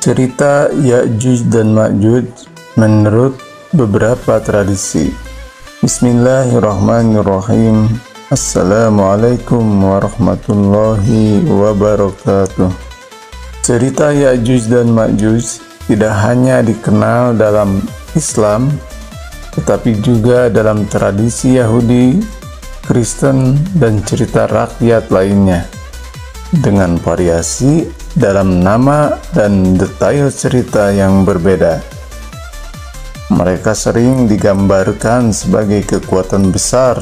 Cerita Ya'juj dan Ma'juj menurut beberapa tradisi. Bismillahirrahmanirrahim. Assalamualaikum warahmatullahi wabarakatuh. Cerita Ya'juj dan Ma'juj tidak hanya dikenal dalam Islam, tetapi juga dalam tradisi Yahudi, Kristen, dan cerita rakyat lainnya, dengan variasi dalam nama dan detail cerita yang berbeda. Mereka sering digambarkan sebagai kekuatan besar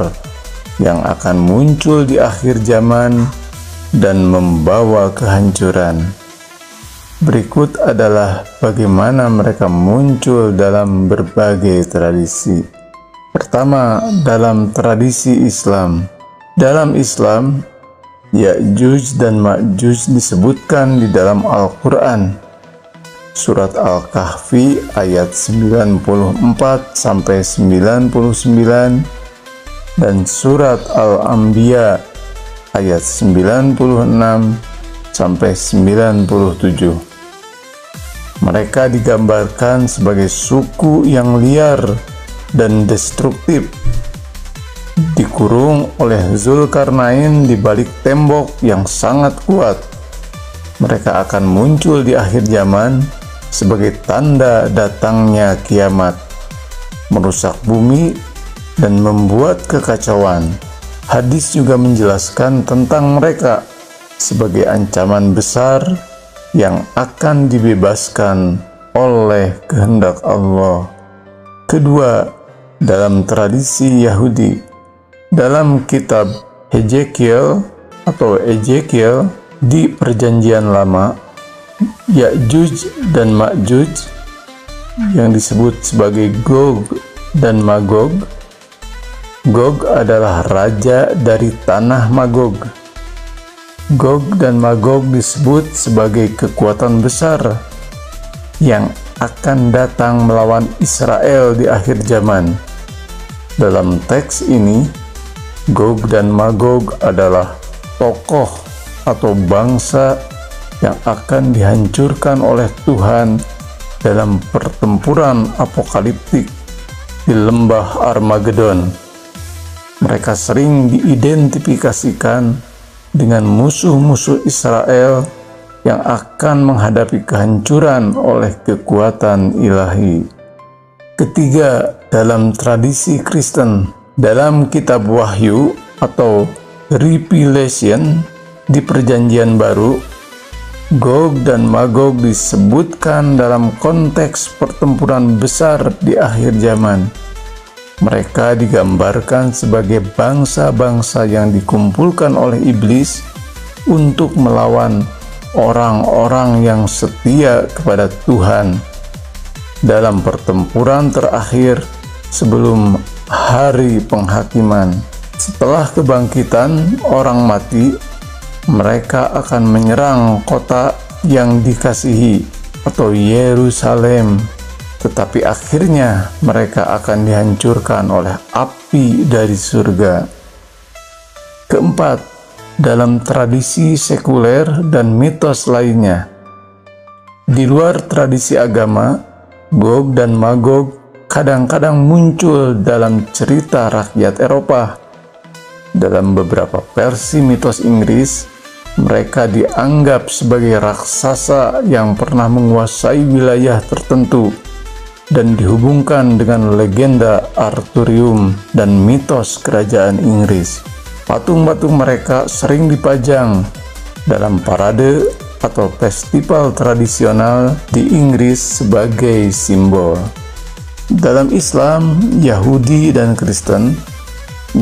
yang akan muncul di akhir zaman dan membawa kehancuran. Berikut adalah bagaimana mereka muncul dalam berbagai tradisi. Pertama, dalam tradisi Islam. Dalam Islam, Ya'juj dan Ma'juj disebutkan di dalam Al-Quran. Surat Al-Kahfi ayat 94-99 dan surat Al-Anbiya ayat 96-97. Mereka digambarkan sebagai suku yang liar dan destruktif, dikurung oleh Zulkarnain di balik tembok yang sangat kuat. Mereka akan muncul di akhir zaman sebagai tanda datangnya kiamat, merusak bumi dan membuat kekacauan. Hadis juga menjelaskan tentang mereka sebagai ancaman besar yang akan dibebaskan oleh kehendak Allah. Kedua, dalam tradisi Yahudi. Dalam kitab Hezekiel atau Ezekiel di Perjanjian Lama, Ya'juj dan Ma'juj yang disebut sebagai Gog dan Magog. Gog adalah raja dari tanah Magog. Gog dan Magog disebut sebagai kekuatan besar yang akan datang melawan Israel di akhir zaman. Dalam teks ini, Gog dan Magog adalah tokoh atau bangsa yang akan dihancurkan oleh Tuhan dalam pertempuran apokaliptik di lembah Armageddon. Mereka sering diidentifikasikan dengan musuh-musuh Israel yang akan menghadapi kehancuran oleh kekuatan ilahi. Ketiga, dalam tradisi Kristen. Dalam kitab Wahyu atau Revelation di Perjanjian Baru, Gog dan Magog disebutkan dalam konteks pertempuran besar di akhir zaman. Mereka digambarkan sebagai bangsa-bangsa yang dikumpulkan oleh iblis untuk melawan orang-orang yang setia kepada Tuhan dalam pertempuran terakhir sebelum hari penghakiman. Setelah kebangkitan orang mati, mereka akan menyerang kota yang dikasihi atau Yerusalem, tetapi akhirnya mereka akan dihancurkan oleh api dari surga. Keempat, dalam tradisi sekuler dan mitos lainnya. Di luar tradisi agama, Gog dan Magog kadang-kadang muncul dalam cerita rakyat Eropa. Dalam beberapa versi mitos Inggris, mereka dianggap sebagai raksasa yang pernah menguasai wilayah tertentu dan dihubungkan dengan legenda Arthurium dan mitos kerajaan Inggris. Patung-patung mereka sering dipajang dalam parade atau festival tradisional di Inggris sebagai simbol. Dalam Islam, Yahudi, dan Kristen,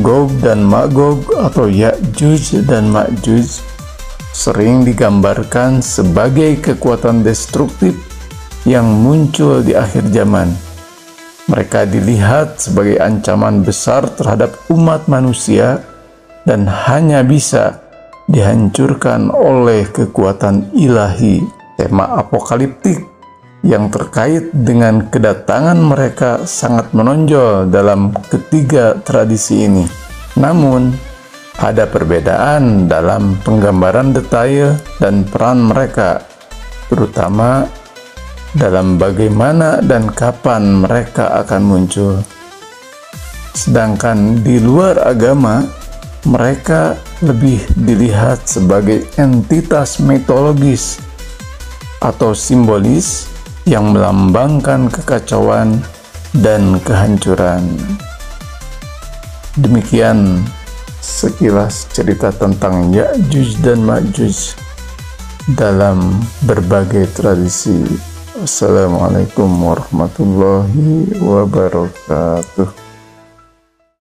Gog dan Magog atau Ya'juj dan Ma'juj sering digambarkan sebagai kekuatan destruktif yang muncul di akhir zaman. Mereka dilihat sebagai ancaman besar terhadap umat manusia dan hanya bisa dihancurkan oleh kekuatan ilahi. Tema apokaliptik yang terkait dengan kedatangan mereka sangat menonjol dalam ketiga tradisi ini. Namun, ada perbedaan dalam penggambaran detail dan peran mereka, terutama dalam bagaimana dan kapan mereka akan muncul. Sedangkan di luar agama, mereka lebih dilihat sebagai entitas mitologis atau simbolis yang melambangkan kekacauan dan kehancuran. Demikian sekilas cerita tentang Ya'juj dan Ma'juj dalam berbagai tradisi. Wassalamualaikum warahmatullahi wabarakatuh.